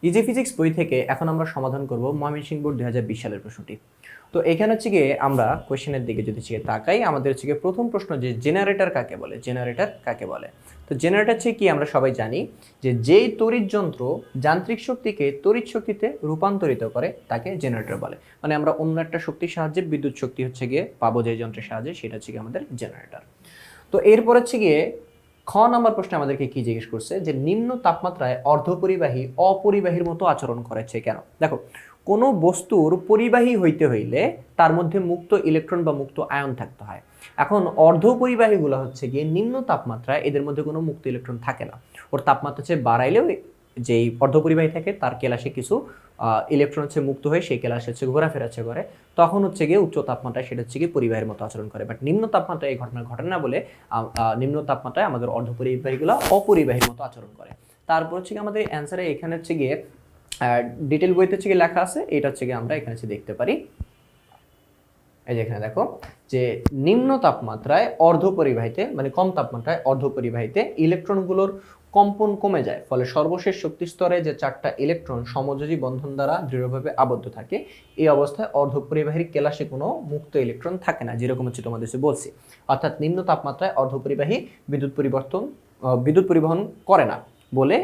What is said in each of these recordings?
Easy physics বই থেকে এখন আমরা সমাধান করব ময়মনসিংহ বোর্ড 2020 সালের প্রশ্নটি। তো এখানে হচ্ছে গিয়ে আমরা কোশ্চেনের দিকে যদি তাকাই, আমাদের হচ্ছে গিয়ে প্রথম প্রশ্ন যে জেনারেটর কাকে বলে, জেনারেটর কাকে বলে। তো জেনারেটর হচ্ছে কি, আমরা সবাই জানি যে যেই তড়িৎ যন্ত্র যান্ত্রিক শক্তিকে তড়িৎ শক্তিতে রূপান্তরিত করে তাকে জেনারেটর বলে। মানে আমরা অন্য একটা শক্তির সাহায্যে বিদ্যুৎ শক্তি হচ্ছে গিয়ে পাবো যে যন্ত্রের সাহায্যে, সেটা হচ্ছে গিয়ে আমাদের জেনারেটর। তো এরপর হচ্ছে গিয়ে খ নাম্বার প্রশ্নে আমাদেরকে কি জিজ্ঞেস করছে, যে নিম্ন তাপমাত্রায় অর্ধপরিবাহী অপরিবাহীর মতো আচরণ করেছে কেন। দেখো, কোনো বস্তুর পরিবাহী হইতে হইলে তার মধ্যে মুক্ত ইলেকট্রন বা মুক্ত আয়ন থাকতে হয়। এখন অর্ধপরিবাহীগুলো হচ্ছে গিয়ে নিম্ন তাপমাত্রায় এদের মধ্যে কোনো মুক্ত ইলেকট্রন থাকে না। ওর তাপমাত্রা হচ্ছে বাড়াইলেও যেই অর্ধপরিবাহী থাকে তার কেলাসে কিছু ইলেকট্রন হচ্ছে মুক্ত হয়ে সেই কেলাসে হচ্ছে ঘোরাফেরা করে, তখন হচ্ছে গিয়ে উচ্চ তাপমাত্রায় সেটা হচ্ছে গিয়ে পরিবাহীর মতো আচরণ করে। বাট নিম্ন তাপমাত্রায় এই ঘটনা ঘটে না বলে নিম্ন তাপমাত্রায় আমাদের অর্ধপরিবাহীগুলো অপরিবাহীর মতো আচরণ করে। তারপর হচ্ছে গিয়ে আমাদের অ্যান্সারে এখানে হচ্ছে গিয়ে ডিটেল বইতে হচ্ছে গিয়ে লেখা আছে, এটা হচ্ছে গিয়ে আমরা এখানে হচ্ছে দেখতে পারি। এই যে এখানে দেখো যে নিম্ন তাপমাত্রায় অর্ধপরিবাহীতে, মানে কম তাপমাত্রায় অর্ধপরিবাহীতে ইলেকট্রনগুলোর কম্পন কমে যায়, ফলে সর্বশেষ শক্তি স্তরে যে 4টা ইলেকট্রন সমযোজী বন্ধন দ্বারা দৃঢ়ভাবে আবদ্ধ থাকে। এই অবস্থায় অর্ধপরিবাহীর কেলাসে কোনো মুক্ত ইলেকট্রন থাকে না, যেরকম হচ্ছে তোমাদের বলছি। অর্থাৎ নিম্ন তাপমাত্রায় অর্ধপরিবাহী বিদ্যুৎ পরিবহন করে না বলে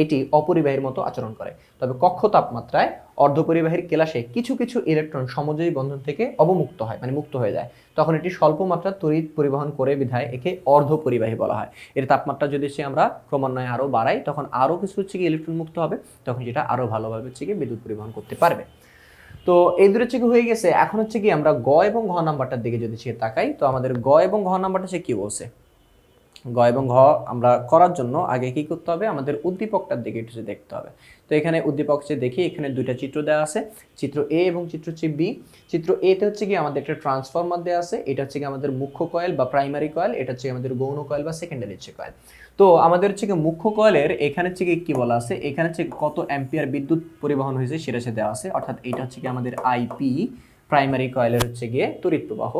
এটি অপরিবাহীর মতো আচরণ করে। তবে কক্ষ তাপমাত্রায় অর্ধপরিবাহীর কেলাসে কিছু কিছু ইলেকট্রন সমযোজী বন্ধন থেকে অবমুক্ত হয়, মানে মুক্ত হয়ে যায়। তখন এটি স্বল্প মাত্রার তড়িৎ পরিবহন করে বিধায় একে অর্ধপরিবাহী বলা হয়। এর তাপমাত্রা যদি আমরা ক্রমান্বয়ে আরো বাড়াই, তখন আরো কিছু হচ্ছে কি ইলেকট্রন মুক্ত হবে, তখন যেটা আরো ভালোভাবে হচ্ছে কি বিদ্যুৎ পরিবহন করতে পারবে। তো এই দুটো হচ্ছে কি হয়ে গেছে। এখন হচ্ছে কি আমরা গ এবং ঘ নাম্বারটার দিকে যদি তাকাই, তো আমাদের গ এবং ঘ নাম্বারটা হচ্ছে কি বলছে। গ এবং ঘ আমরা করার জন্য আগে কি করতে হবে, আমাদের উদ্দীপকটার দিকে একটু দেখতে হবে। তো এখানে উদ্দীপক দেখি, এখানে দুইটা চিত্র দেওয়া আছে, চিত্র এ এবং চিত্র হচ্ছে বি। চিত্র এ তে হচ্ছে কি আমাদের একটা ট্রান্সফরমার দেওয়া আছে, এটা হচ্ছে কি আমাদের মুখ্য কয়েল বা প্রাইমারি কয়েল, এটা হচ্ছে আমাদের গৌণ কয়েল বা সেকেন্ডারি হচ্ছে কয়েল। তো আমাদের হচ্ছে কি মুখ্য কয়েলের এখানে হচ্ছে কি বলা আছে, এখানে হচ্ছে কত অ্যাম্পিয়ার বিদ্যুৎ পরিবহন হয়েছে সেটা হচ্ছে দেওয়া আছে। অর্থাৎ এটা হচ্ছে কি আমাদের আইপি, প্রাইমারি কয়েলের হচ্ছে গিয়ে তড়িৎ প্রবাহ।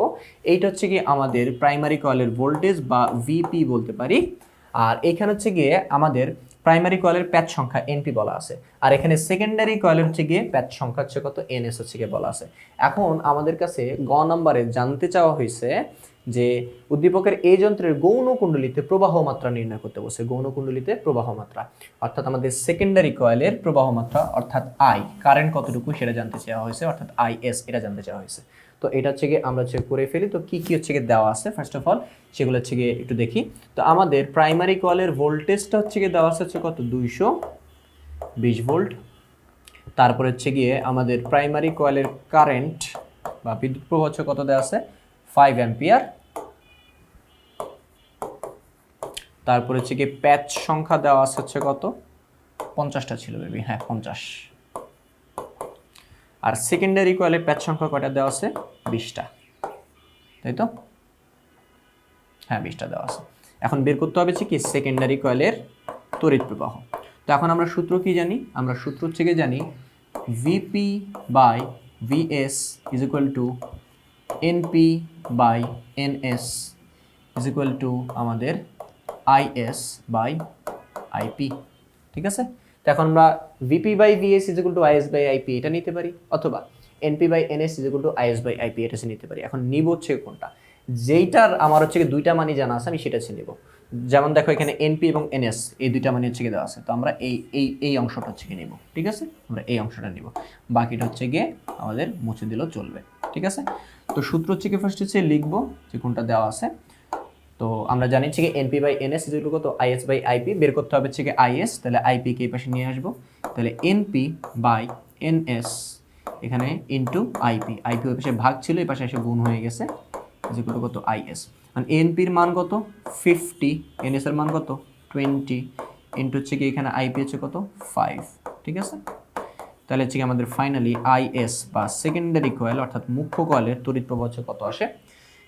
এইটা হচ্ছে গিয়ে আমাদের প্রাইমারি কয়েলের ভোল্টেজ বা ভিপি বলতে পারি। আর এখানে হচ্ছে গিয়ে আমাদের প্রাইমারি কয়েলের প্যাচ সংখ্যা এনপি বলা আছে। আর এখানে সেকেন্ডারি কয়েলের হচ্ছে গিয়ে প্যাচ সংখ্যা হচ্ছে কত, এনএস হচ্ছে গিয়ে বলা আছে। এখন আমাদের কাছে গ নম্বরে জানতে চাওয়া হয়েছে যে উদ্দীপকের এই যন্ত্রের গৌণ কুণ্ডলিতে প্রবাহ মাত্রা নির্ণয় করতে বলছে। গৌণ কুণ্ডলিতে প্রবাহ মাত্রা অর্থাৎ আমাদের সেকেন্ডারি কয়েলের প্রবাহ মাত্রা অর্থাৎ আই, কারেন্ট কতটুকু সেটা জানতে চাওয়া হয়েছে, অর্থাৎ আইএস এটা জানতে চাওয়া হয়েছে। তো এটা হচ্ছে গিয়ে আমরা হচ্ছে করে ফেলি। তো কি কি হচ্ছে গিয়ে দেওয়া আছে ফার্স্ট অফ অল সেগুলো হচ্ছে গিয়ে একটু দেখি। তো আমাদের প্রাইমারি কয়েলের ভোল্টেজটা হচ্ছে গিয়ে দেওয়া আছে কত, 220 ভোল্ট। তারপরে হচ্ছে গিয়ে আমাদের প্রাইমারি কয়েলের কারেন্ট বা বিদ্যুৎ প্রবাহ হচ্ছে কত দেওয়া আছে, 5 অ্যাম্পিয়ার। তারপরে হচ্ছে গিয়ে প্যাচ সংখ্যা দেওয়া আছে হচ্ছে কত, 50টা ছিল বেবি, হ্যাঁ 50। আর সেকেন্ডারি কয়েলের প্যাচ সংখ্যা কয়টা দেওয়া আছে, 20টা, তাই তো, হ্যাঁ 20টা দেওয়া আছে। এখন বের করতে হবে কি সেকেন্ডারি কয়েলের তড়িৎ প্রবাহ। তো এখন আমরা সূত্র কি জানি, আমরা সূত্র হচ্ছে গিয়ে জানি VP by VS is equal to NP by NS is equal to আমাদের আইএস বাই আইপি। ঠিক আছে, তো এখন আমরা VP by VS is equal to IS by IP এটা নিতে পারি, অথবা NP by NS is equal to IS by IP এটা নিতে পারি। এখন নিব হচ্ছে কোনটা, যেইটার আমার হচ্ছে দুইটা মানই জানা আছে আমি সেটা নিব। যেমন দেখো এখানে এনপি এবং এনএস এই দুইটা মানই হচ্ছে দেওয়া আছে, তো আমরা এই অংশটা হচ্ছে নিব। ঠিক আছে, আমরা এই অংশটা নিব, বাকিটা হচ্ছে গিয়ে আমাদের মুছে দিলেও চলবে। ঠিক আছে, তো সূত্র হচ্ছে কি ফার্স্ট হচ্ছে লিখবো যে কোনটা দেওয়া আছে। তো আমরা জানি হচ্ছে NP by NS is equal to IS by IP, বের করতে হবে হচ্ছে আইএস, তাহলে আইপি কে এই পাশে নিয়ে আসবো, তাহলে এনপি বাই এনএস এখানে ইনটু আইপি, আইপি ওই পাশে ভাগ ছিল এই পাশে এসে গুণ হয়ে গেছে, ইজ ইকুয়াল টু কত আইএস। মানে এনপির মান কত 50, এনএস এর মান কত 20, ইনটু হচ্ছে কি এখানে আইপি হচ্ছে কত 5। ঠিক আছে, তাহলে হচ্ছে কি আমাদের ফাইনালি আইএস বা সেকেন্ডারি কয়েল অর্থাৎ মুখ্য কয়েলের তড়িৎ প্রবাহ হচ্ছে কত আসে,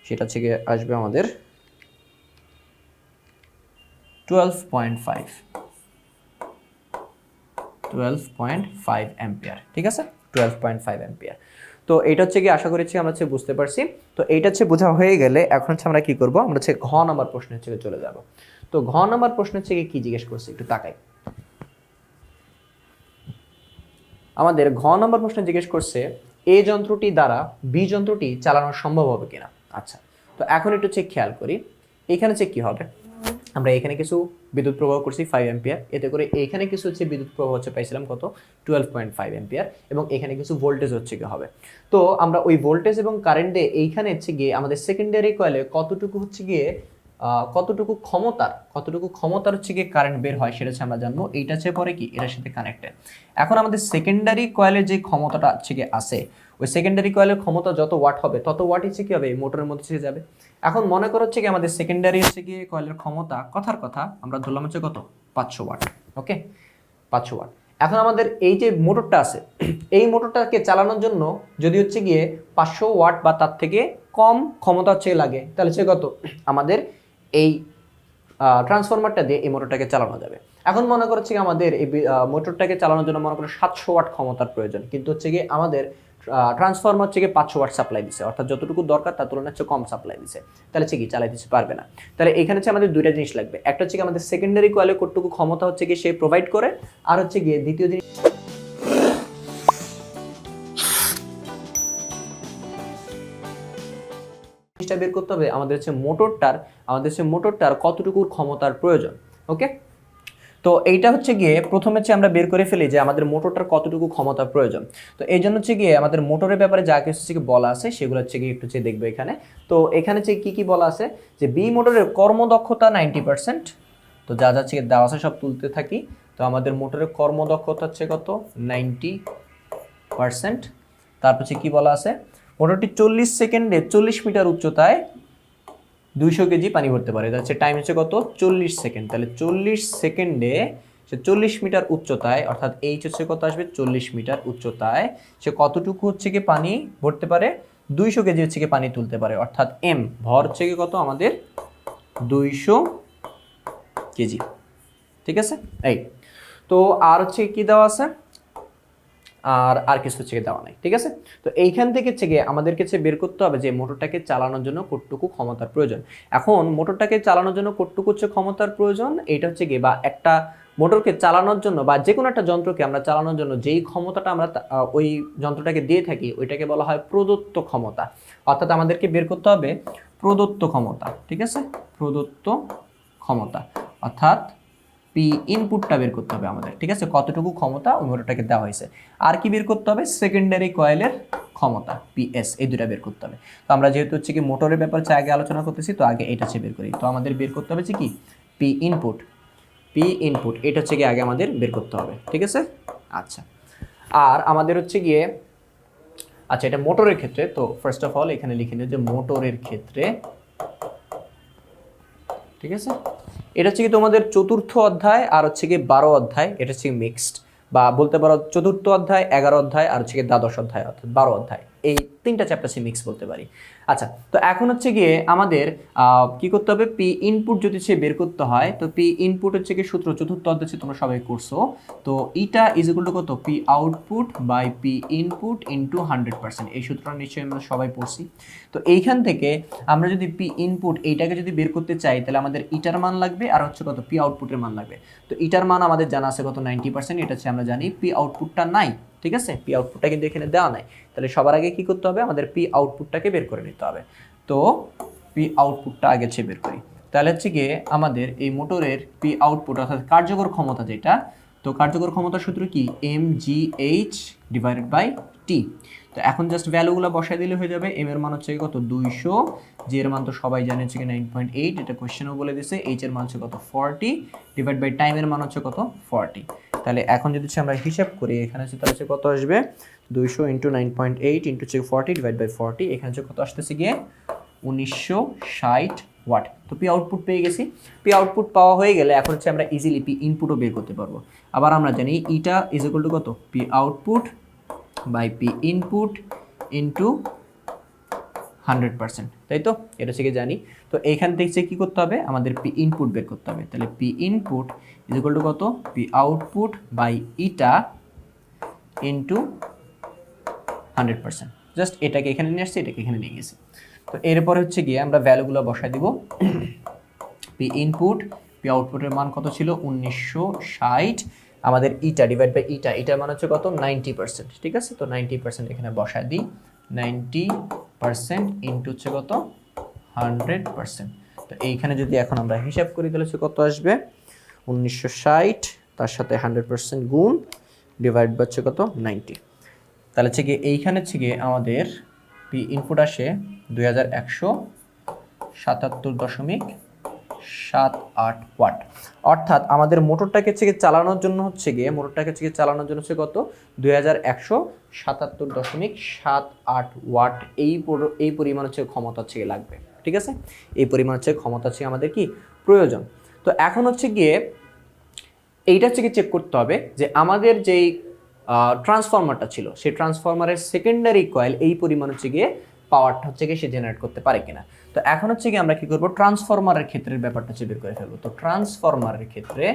সেটা হচ্ছে আসবে আমাদের 12.5 অ্যাম্পিয়ার। ঠিক আছে, 12.5 অ্যাম্পিয়ার। তো এটা হচ্ছে কি আশা করছি আমরা হচ্ছে বুঝতে পারছি। তো এইটা হচ্ছে বোঝা হয়ে গেলে এখন হচ্ছে আমরা কি করব, আমরা হচ্ছে ঘ নাম্বার প্রশ্ন হচ্ছে চলে যাব। তো ঘ নাম্বার প্রশ্ন হচ্ছে কি জিজ্ঞেস করছে একটু তাকাই। আমাদের ঘ নম্বর প্রশ্ন জিজ্ঞেস করছে এ যন্ত্রটি দ্বারা বি যন্ত্রটি চালানো সম্ভব হবে কিনা। আচ্ছা, তো এখন একটু চেক খেয়াল করি, এখানে চেক কি হবে, আমরা এখানে কিছু বিদ্যুৎ প্রবাহ করছি 5 অ্যাম্পিয়ার, এতে করে এখানে কিছু হচ্ছে বিদ্যুৎ প্রবাহ হচ্ছে পাইছিলাম কত 12.5 অ্যাম্পিয়ার, এবং এখানে কিছু ভোল্টেজ হচ্ছে কি হবে। তো আমরা ওই ভোল্টেজ এবং কারেন্ট দিয়ে এইখানে হচ্ছে গিয়ে আমাদের সেকেন্ডারি কয়েলে কতটুকু হচ্ছে গিয়ে কতটুকু ক্ষমতার হচ্ছে গিয়ে কারেন্ট বের হয় সেটা হচ্ছে আমরা জানবো। এইটা হচ্ছে পরে কি এটার সাথে কানেক্টেড। এখন আমাদের সেকেন্ডারি কয়েলের যে ক্ষমতাটা হচ্ছে গিয়ে আছে, ওই সেকেন্ডারি কয়েলের ক্ষমতা যত ওয়াট হবে তত ওয়াট হচ্ছে কি হবে এই মোটরের মধ্যে ছেড়ে যাবে। এখন মনে করো হচ্ছে কি আমাদের সেকেন্ডারি হচ্ছে গিয়ে কয়েলের ক্ষমতা কথার কথা আমরা ধরলাম হচ্ছে কত 500 ওয়াট। ওকে, 500 ওয়াট। এখন আমাদের এই যে মোটরটা আছে এই মোটরটাকে চালানোর জন্য যদি হচ্ছে গিয়ে 500 ওয়াট বা তার থেকে কম ক্ষমতা হচ্ছে লাগে, তাহলে হচ্ছে কত আমাদের এই ট্রান্সফরমারটা দিয়ে এই মোটরটাকে চালানো যাবে। এখন মনে করছে কি আমাদের এই মোটরটাকে চালানোর জন্য মনে করো 700 ওয়াট ক্ষমতার প্রয়োজন, কিন্তু হচ্ছে গিয়ে আমাদের ট্রান্সফরমার হচ্ছে গিয়ে 500 ওয়াট সাপ্লাই দিচ্ছে, অর্থাৎ যতটুকু দরকার তার তুলনায় হচ্ছে কম সাপ্লাই দিচ্ছে, তাহলে হচ্ছে কি চালাই দিতে পারবে না। তাহলে এখানে হচ্ছে আমাদের দুইটা জিনিস লাগবে, একটা হচ্ছে কি আমাদের সেকেন্ডারি কয়েলে কতটুকু ক্ষমতা হচ্ছে গিয়ে সে প্রোভাইড করে, আর হচ্ছে গিয়ে দ্বিতীয় জিনিস বের করতে হবে আমাদের হচ্ছে মোটরটার কতটুকু ক্ষমতার প্রয়োজন। ওকে, তো এইটা হচ্ছে গিয়ে প্রথমে হচ্ছে আমরা বের করে ফেলি যে আমাদের মোটরটার কতটুকু ক্ষমতা প্রয়োজন। তো এই জন্য হচ্ছে গিয়ে আমাদের মোটরের ব্যাপারে যা কিছু হচ্ছে বলা আছে সেগুলো হচ্ছে গিয়ে একটু দেখবো এখানে। তো এখানে হচ্ছে কি বলা আছে যে বি মোটরের কর্মদক্ষতা 90%। তো যা যা হচ্ছে দেওয়া আছে সব তুলতে থাকি। তো আমাদের মোটরের কর্মদক্ষতা হচ্ছে কত 90%। তারপর হচ্ছে কি বলা আছে মোটরটি 40 সেকেন্ডে 40 মিটার উচ্চতায় 200 কেজি পানি ভরতে পারে। এটা হচ্ছে টাইম হচ্ছে কত 40 সেকেন্ড। তাহলে 40 সেকেন্ডে সে 40 মিটার উচ্চতায়, অর্থাৎ এইচ হচ্ছে কত আসবে 40 মিটার উচ্চতায় সে কতটুকু হচ্ছে কি পানি ভরতে পারে 200 কেজি হচ্ছে কি পানি তুলতে পারে, অর্থাৎ এম ভর হচ্ছে কি কত আমাদের 200 কেজি। ঠিক আছে, এই তো আর হচ্ছে কি দেওয়া আছে আর কিছু হচ্ছে দেওয়া নাই। ঠিক আছে, তো এইখান থেকে হচ্ছে গিয়ে আমাদেরকে বের করতে হবে যে মোটরটাকে চালানোর জন্য কতটুকু ক্ষমতার প্রয়োজন। এখন মোটরটাকে চালানোর জন্য কতটুকু হচ্ছে ক্ষমতার প্রয়োজন, এইটা হচ্ছে গিয়ে বা একটা মোটরকে চালানোর জন্য বা যে কোনো একটা যন্ত্রকে আমরা চালানোর জন্য যেই ক্ষমতাটা আমরা ওই যন্ত্রটাকে দিয়ে থাকি ওইটাকে বলা হয় প্রদত্ত ক্ষমতা। অর্থাৎ আমাদেরকে বের করতে হবে প্রদত্ত ক্ষমতা। ঠিক আছে, প্রদত্ত ক্ষমতা অর্থাৎ পি ইনপুটটা বের করতে হবে আমাদের। ঠিক আছে, কতটুকু ক্ষমতা ওই মোটরটাকে দেওয়া হয়েছে। আর কি বের করতে হবে সেকেন্ডারি কয়েলের ক্ষমতা পিএস, এই দুটা বের করতে হবে। তো আমরা যেহেতু হচ্ছে কি মোটরের ব্যাপারে আগে আলোচনা করতেছি, তো আগে এটা হচ্ছে বের করি। তো আমাদের বের করতে হবে কি পি ইনপুট এটা হচ্ছে কি আগে আমাদের বের করতে হবে। ঠিক আছে, আচ্ছা আর আমাদের হচ্ছে গিয়ে আচ্ছা এটা মোটরের ক্ষেত্রে। তো ফার্স্ট অফ অল এখানে লিখে নিই যে মোটরের ক্ষেত্রে, ঠিক আছে, এটা হচ্ছে কি তোমাদের চতুর্থ অধ্যায় আর হচ্ছে কি 12 অধ্যায়, এটা হচ্ছে মিক্সড বা বলতে পারো চতুর্থ অধ্যায় 11 অধ্যায় আর হচ্ছে কি দ্বাদশ অধ্যায় অর্থাৎ 12 অধ্যায়, এই তিনটা চ্যাপ্টার সে মিক্স বলতে পারি। আচ্ছা, তো এখন হচ্ছে গিয়ে আমাদের কি করতে হবে পি ইনপুট যদি সে বের করতে হয়, তো পি ইনপুট হচ্ছে কি সূত্র চতুর্থ অধ্যায় তোমরা সবাই করছো। তো ইটা ইজ ইকুয়াল টু কত P output by P input into 100%, এই সূত্রটা নিশ্চয়ই আমরা সবাই পড়ছি। তো এইখান থেকে আমরা যদি পি ইনপুট এইটাকে যদি বের করতে চাই তাহলে আমাদের ইটার মান লাগবে আর হচ্ছে কত পি আউটপুটের মান লাগবে। তো ইটার মান আমাদের জানা আছে কত 90%, এটা হচ্ছে আমরা জানি। পি আউটপুটটা নাই, ঠিক আছে, পি আউটপুটটা কিন্তু এখানে দেওয়া নাই। তাহলে সবার আগে কি করতে হবে আমাদের পি আউটপুটটাকে বের করে নিতে হবে। তো পি আউটপুটটা আগে হচ্ছে বের করি। তাহলে হচ্ছে গিয়ে আমাদের এই মোটরের পি আউটপুট অর্থাৎ কার্যকর ক্ষমতা যেটা, তো কার্যকর ক্ষমতার সূত্র কি M G H divided by T. তো এখন জাস্ট ভ্যালুগুলো বসাই দিলে হয়ে যাবে। এম এর মান হচ্ছে কত 200, জি এর মান তো সবাই জানে হচ্ছে 9.8, এটা কোশ্চেনও বলে দিছে। এইচ এর মান হচ্ছে কত 40 ডিভাইড বাই টাইমের মান হচ্ছে কত 40। তাহলে এখন যদি আমরা হিসাব করি এখানে হচ্ছে তাহলে কত আসবে 200 ইন্টু 9.8 ইন্টু 40 ডিভাইড বাই 40, এখানে হচ্ছে কত আসতেছে গিয়ে 1960 ওয়াট। তো পি আউটপুট পেয়ে গেছি। পি আউটপুট পাওয়া হয়ে গেলে এখন হচ্ছে আমরা ইজিলি পি ইনপুটও বের করতে পারবো। আবার আমরা জানি ইটা ইজ ইকুয়াল টু কত P output by P input into 100%, তাই তো, এটা থেকে জানি। তো এইখান থেকে কি করতে হবে আমাদের পি ইনপুট বের করতে হবে। তাহলে P input is equal to কত P output by eta into 100%। Just এটাকে এখানে নিয়ে আসছি, এটাকে এখানে নিয়ে গেছি। তো এরপরে হচ্ছে গিয়ে আমরা ভ্যালুগুলো বসাই দিব। পি ইনপুট পি আউটপুটের মান কত ছিল 1960, আমাদের ইটা ডিভাইড বাই ইটা, ইটার মান হচ্ছে কত 90%, ঠিক আছে। তো 90% এখানে বসায় দিই, 90% ইন্টু হচ্ছে কত 100%। তো এইখানে যদি এখন আমরা হিসাব করি তাহলে হচ্ছে কত আসবে 1960, তার সাথে 100% গুণ ডিভাইড বাই হচ্ছে কত 90। তাহলে হচ্ছে গিয়ে এইখানে হচ্ছে গিয়ে আমাদের পি ইনপুট আসে 2177.78 ওয়াট। অর্থাৎ আমাদের মোটরটাকে হচ্ছে গিয়ে চালানোর জন্য হচ্ছে গিয়ে কত 2177.78 ওয়াট এই পরিমাণ হচ্ছে ক্ষমতা হচ্ছে গিয়ে লাগবে, ঠিক আছে। এই পরিমাণ হচ্ছে ক্ষমতা হচ্ছে আমাদের কি প্রয়োজন। তো এখন হচ্ছে গিয়ে এইটা হচ্ছে চেক করতে হবে যে আমাদের যেই ট্রান্সফরমারটা ছিল সেই ট্রান্সফরমারের সেকেন্ডারি কয়েল এই পরিমাণ হচ্ছে গিয়ে পাওয়ারটা হচ্ছে গিয়ে সে জেনারেট করতে পারে কিনা। তো এখন হচ্ছে গিয়ে আমরা কি করব, ট্রান্সফরমারের ক্ষেত্রের ব্যাপারটা হচ্ছে বের করে ফেলবো। তো ট্রান্সফরমারের ক্ষেত্রে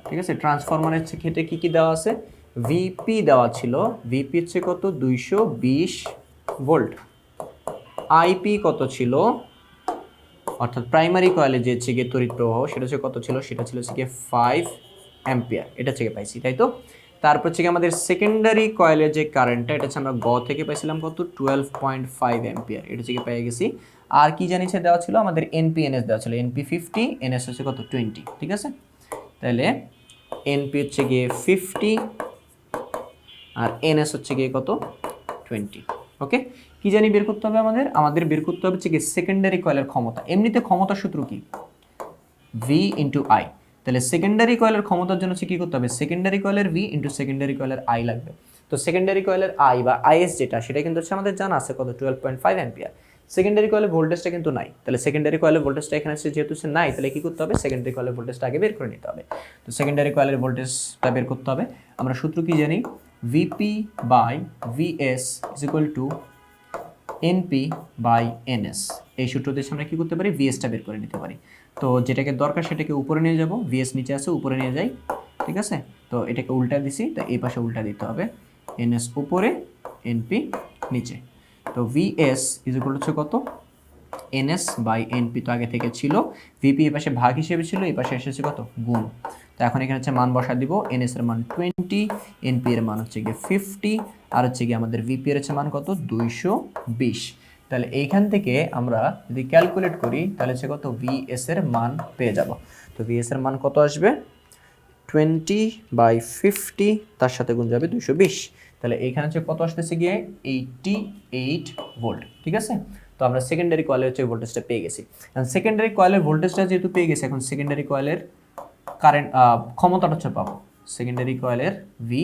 ঠিক আছে, ট্রান্সফরমারের ক্ষেত্রে কি কি দেওয়া আছে, ভিপি দেওয়া ছিল, ভিপি হচ্ছে কত 220 ভোল্ট। আইপি কত ছিল, অর্থাৎ প্রাইমারি কয়েলে যে হচ্ছে গিয়ে তড়িৎ প্রবাহ সেটা হচ্ছে কত ছিল, সেটা ছিল হচ্ছে গিয়ে 5 অ্যাম্পিয়ার, এটা হচ্ছে পাইছি, তাই তো। তারপর হচ্ছে আমাদের সেকেন্ডারি কয়েলের যে কারেন্টটা এটা হচ্ছে আমরা গ থেকে পাইছিলাম কত 12.5 অ্যাম্পিয়ার, এটা হচ্ছে পেয়ে গেছি। আর কি জানিছে দেওয়া ছিল আমাদের এনপি এনএস দেওয়া ছিল, এনপি 50, এনএস হচ্ছে কত 20, ঠিক আছে। তাহলে এনপি হচ্ছে গিয়ে 50 আর এনএস হচ্ছে গিয়ে কত 20। ওকে, কি জানি বের করতে হবে আমাদের বের করতে হবে হচ্ছে কি সেকেন্ডারি কয়েলের ক্ষমতা। এমনিতে ক্ষমতার সূত্র কি ভি ইন্টু আই। তাহলে সেকেন্ডারি কয়েলের ক্ষমতার জন্য হচ্ছে কি করতে হবে, সেকেন্ডারি কয়েলের ভি ইন্টু সেকেন্ডারি কয়েলের আই লাগবে। তো সেকেন্ডারি কয়েলের আই বা আইএস যেটা সেটা কিন্তু হচ্ছে আমাদের জানা আছে কত 12.5 অ্যাম্পিয়ার। সেকেন্ডারি কয়েলের ভোল্টেজটা কিন্তু নাই, তাহলে সেকেন্ডারি কয়েলের ভোল্টেজটা এখানে যেহেতু নাই, তাহলে কি করতে হবে সেকেন্ডারি কয়েলের ভোল্টেজটা আগে বের করে নিতে হবে। তো সেকেন্ডারি কয়েলের ভোল্টেজটা বের করতে হবে। আমরা সূত্র কি জানি, VP by VS is equal to NP by NS. এই সূত্র দিয়ে আমরা কি করতে পারি, ভিএসটা বের করে নিতে পারি। তো যেটাকে দরকার সেটাকে উপরে নিয়ে যাব, ভিএস নিচে আছে উপরে নিয়ে যাই, ঠিক আছে। তো এটাকে উল্টা দিছি, তো এই পাশে উল্টা দিতে হবে, এনএস উপরে এনপি নিচে। তো ভিএস ইজ ইকুয়াল হচ্ছে কত এনএস বাই এনপি, তো আগে থেকে ছিল, ভিপি এই পাশে ভাগ হিসেবে ছিল, এই পাশে এসেছে কত গুণ। তো এখন এখানে হচ্ছে মান বসা দিব, এনএস এর মান 20, এনপি এর মান হচ্ছে গিয়ে 50, আর হচ্ছে গিয়ে আমাদের ভিপি এর হচ্ছে মান কত 220। তাহলে এইখান থেকে আমরা যদি ক্যালকুলেট করি তাহলে হচ্ছে কত ভিএস এর মান পেয়ে যাব। তো ভিএস এর মান কত আসবে 20/50, তার সাথে গুণ যাবে 220। তাহলে এইখানে হচ্ছে কত আসতেছে গিয়ে 88 ভোল্ট, ঠিক আছে। তো আমরা সেকেন্ডারি কয়েলের হচ্ছে ভোল্টেজটা পেয়ে গেছি। এখন সেকেন্ডারি কয়েলের ভোল্টেজটা যেহেতু পেয়ে গেছি, এখন সেকেন্ডারি কয়েলের কারেন্ট ক্ষমতাটা হচ্ছে পাবো সেকেন্ডারি কয়েলের ভি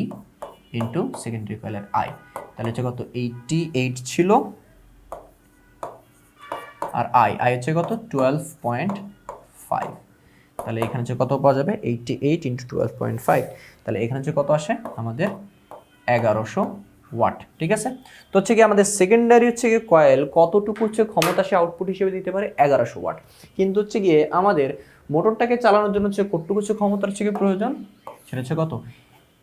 ইন্টু সেকেন্ডারি কয়েলের আই। তাহলে হচ্ছে কত 88 ছিল, আর আই হচ্ছে কত 12.5। তাহলে এখানে হচ্ছে কত পাওয়া যাবে 88 ইন্টু 12.5। তাহলে এখানে হচ্ছে কত আসে আমাদের 1100 ওয়াট, ঠিক আছে। তো হচ্ছে কি আমাদের সেকেন্ডারি হচ্ছে গিয়ে কয়েল কতটুকু হচ্ছে ক্ষমতা সে আউটপুট হিসেবে দিতে পারে 1100 ওয়াট। কিন্তু হচ্ছে গিয়ে আমাদের মোটরটাকে চালানোর জন্য হচ্ছে কতটুকু হচ্ছে ক্ষমতার হচ্ছে গিয়ে প্রয়োজন, সেটা হচ্ছে কত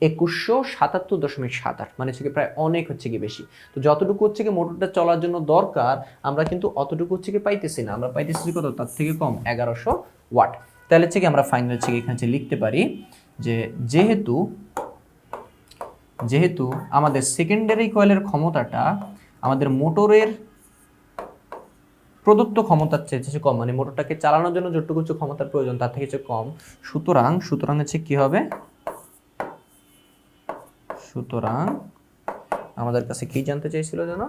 2177.78, মানে হচ্ছে কি প্রায় অনেক হচ্ছে কি বেশি। তো যতটুকু হচ্ছে কি মোটরটা চলার জন্য দরকার আমরা কিন্তু অতটুকু হচ্ছে কি পাইতেছি না, আমরা পাইতেছি কত তার থেকে কম 1100 ওয়াট। তাহলে হচ্ছে কি আমরা ফাইনাল হচ্ছে এখানে লিখতে পারি যে যেহেতু আমাদের সেকেন্ডারি কয়েলের ক্ষমতাটা আমাদের মোটরের প্রদত্ত ক্ষমতার চেয়ে কম, মানে মোটরটাকে চালানোর জন্য যতটুকু হচ্ছে ক্ষমতার প্রয়োজন তার থেকে হচ্ছে কম, সুতরাং হচ্ছে কি হবে, সুতরাং আমাদের কাছে কি জানতে চাইছিল জানো,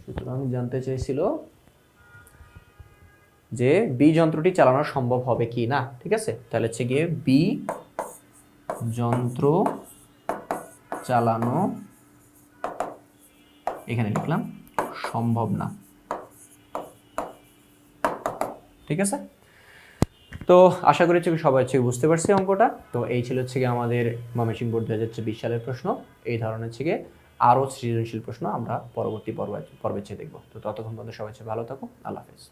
সুতরাং জানতে চাইছিল যে বি যন্ত্রটি চালানো সম্ভব হবে কি না, ঠিক আছে। তাহলে হচ্ছে গিয়ে বি যন্ত্র চালানো এখানে লিখলাম সম্ভব না, ঠিক আছে। তো আশা করি সবাই হচ্ছে বুঝতে পারছি অঙ্কটা। তো এই ছিল হচ্ছে গিয়ে আমাদের ময়মনসিংহ বোর্ড 2024 সালের প্রশ্ন। এই ধরনের হচ্ছে গিয়ে আরও সৃজনশীল প্রশ্ন আমরা পরবর্তী পর্বে দেখবো। তো ততক্ষণ পর্যন্ত সবাই ভালো থাকো, আল্লাহ হাফেজ।